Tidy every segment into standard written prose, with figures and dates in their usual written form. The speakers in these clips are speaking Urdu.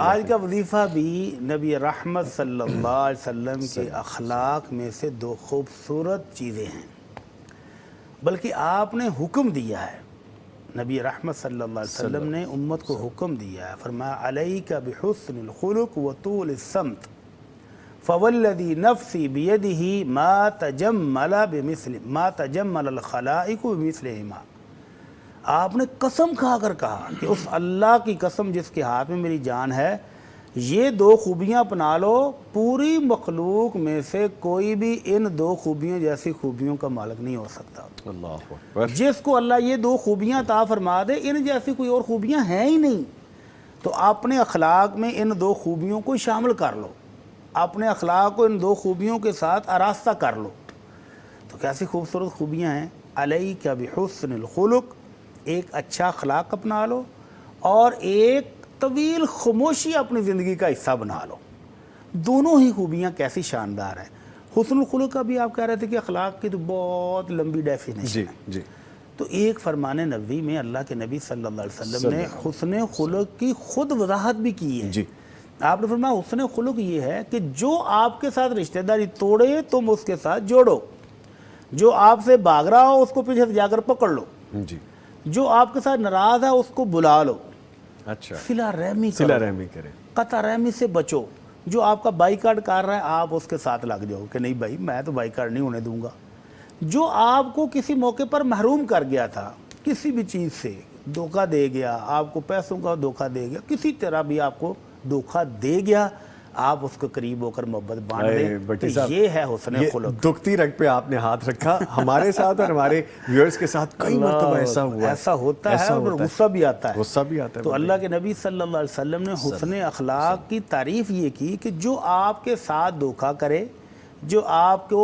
آج کا وظیفہ بھی نبی رحمت صلی اللہ علیہ وسلم کے اخلاق میں سے دو خوبصورت چیزیں ہیں، بلکہ آپ نے حکم دیا ہے، نبی رحمت صلی اللہ علیہ وسلم نے امت کو حکم دیا ہے، فرمایا علیک بحسن الخلق وطول السمت فوالذی نفسی بیدہ ما تجمل الخلائق بمثلہما۔ آپ نے قسم کھا کر کہا کہ اس اللہ کی قسم جس کے ہاتھ میں میری جان ہے، یہ دو خوبیاں اپنا لو، پوری مخلوق میں سے کوئی بھی ان دو خوبیوں جیسی خوبیوں کا مالک نہیں ہو سکتا۔ اللہ اکبر۔ جس کو اللہ یہ دو خوبیاں عطا فرما دے، ان جیسی کوئی اور خوبیاں ہیں ہی نہیں، تو اپنے اخلاق میں ان دو خوبیوں کو شامل کر لو، اپنے اخلاق کو ان دو خوبیوں کے ساتھ آراستہ کر لو۔ تو کیسی خوبصورت خوبیاں ہیں؟ علیک بحسن الخلق، ایک اچھا اخلاق اپنا لو، اور ایک طویل خاموشی اپنی زندگی کا حصہ بنا لو۔ دونوں ہی خوبیاں کیسی شاندار ہیں۔ حسن الخلق کا بھی آپ کہہ رہے تھے کہ اخلاق کی تو بہت لمبی ڈیفینیشن ہے۔ جی تو ایک فرمان نبوی میں اللہ کے نبی صلی اللہ علیہ وسلم نے حسن خلق کی خود وضاحت بھی کی ہے۔ آپ نے فرمایا حسن خلق یہ ہے کہ جو آپ کے ساتھ رشتہ داری توڑے تم اس کے ساتھ جوڑو، جو آپ سے بھاگ رہا ہو اس کو پیچھے سے جا کر پکڑ لو، جو آپ کے ساتھ ناراض ہے اس کو بلا لو، اچھا صلہ رحمی کرے، قطع رحمی سے بچو۔ جو آپ کا بائی کارڈ کر رہا ہے آپ اس کے ساتھ لگ جاؤ کہ نہیں بھائی میں تو بائی کارڈ نہیں ہونے دوں گا۔ جو آپ کو کسی موقع پر محروم کر گیا تھا، کسی بھی چیز سے دھوکہ دے گیا، آپ کو پیسوں کا دھوکہ دے گیا، کسی طرح بھی آپ کو دھوکہ دے گیا، آپ اس کو قریب ہو کر محبت بانٹ دیں، تو یہ ہے حسن خلق۔ دکھتی رگ پہ آپ نے ہاتھ رکھا۔ ہمارے ساتھ اور ہمارے ویورز کے ساتھ کئی مرتبہ ایسا ہوا ہے، ایسا ہوتا ہے اور غصہ بھی آتا ہے۔ تو اللہ کے نبی صلی اللہ علیہ وسلم نے حسن اخلاق کی تعریف یہ کی کہ جو آپ کے ساتھ دھوکہ کرے، جو آپ کو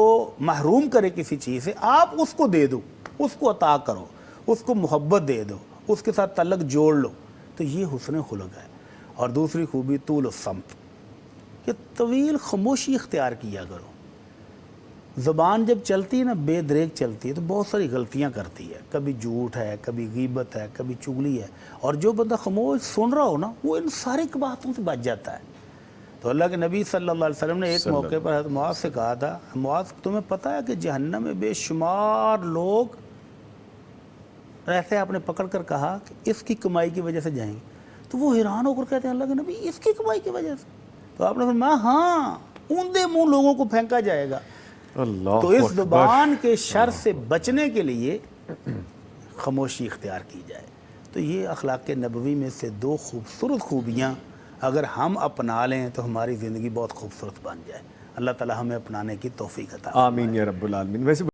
محروم کرے کسی چیز سے، آپ اس کو دے دو، اس کو عطا کرو، اس کو محبت دے دو، اس کے ساتھ تعلق جوڑ لو، تو یہ حسن خلق ہے۔ اور دوسری خوبی طول السمت، کہ طویل خاموشی اختیار کیا کرو۔ زبان جب چلتی ہے نا، بے دریغ چلتی ہے تو بہت ساری غلطیاں کرتی ہے، کبھی جھوٹ ہے، کبھی غیبت ہے، کبھی چغلی ہے، اور جو بندہ خاموش سن رہا ہو نا وہ ان ساری باتوں سے بچ جاتا ہے۔ تو اللہ کے نبی صلی اللہ علیہ وسلم نے ایک موقع پر حضرت معاذ سے کہا تھا، معاذ تمہیں پتہ ہے کہ جہنم میں بے شمار لوگ رہتے ہیں؟ آپ نے پکڑ کر کہا کہ اس کی کمائی کی وجہ سے جائیں گے۔ تو وہ حیران ہو کر کہتے ہیں اللہ کے نبی اس کی کمائی کی وجہ سے؟ تو آپ نے فرمایا ہاں، اوندے منہ لوگوں کو پھینکا جائے گا۔ تو اس زبان کے شر سے بچنے کے لیے خاموشی اختیار کی جائے۔ تو یہ اخلاق نبوی میں سے دو خوبصورت خوبیاں اگر ہم اپنا لیں تو ہماری زندگی بہت خوبصورت بن جائے۔ اللہ تعالی ہمیں اپنانے کی توفیق عطا فرمائے۔ آمین یا رب العالمین۔ ویسے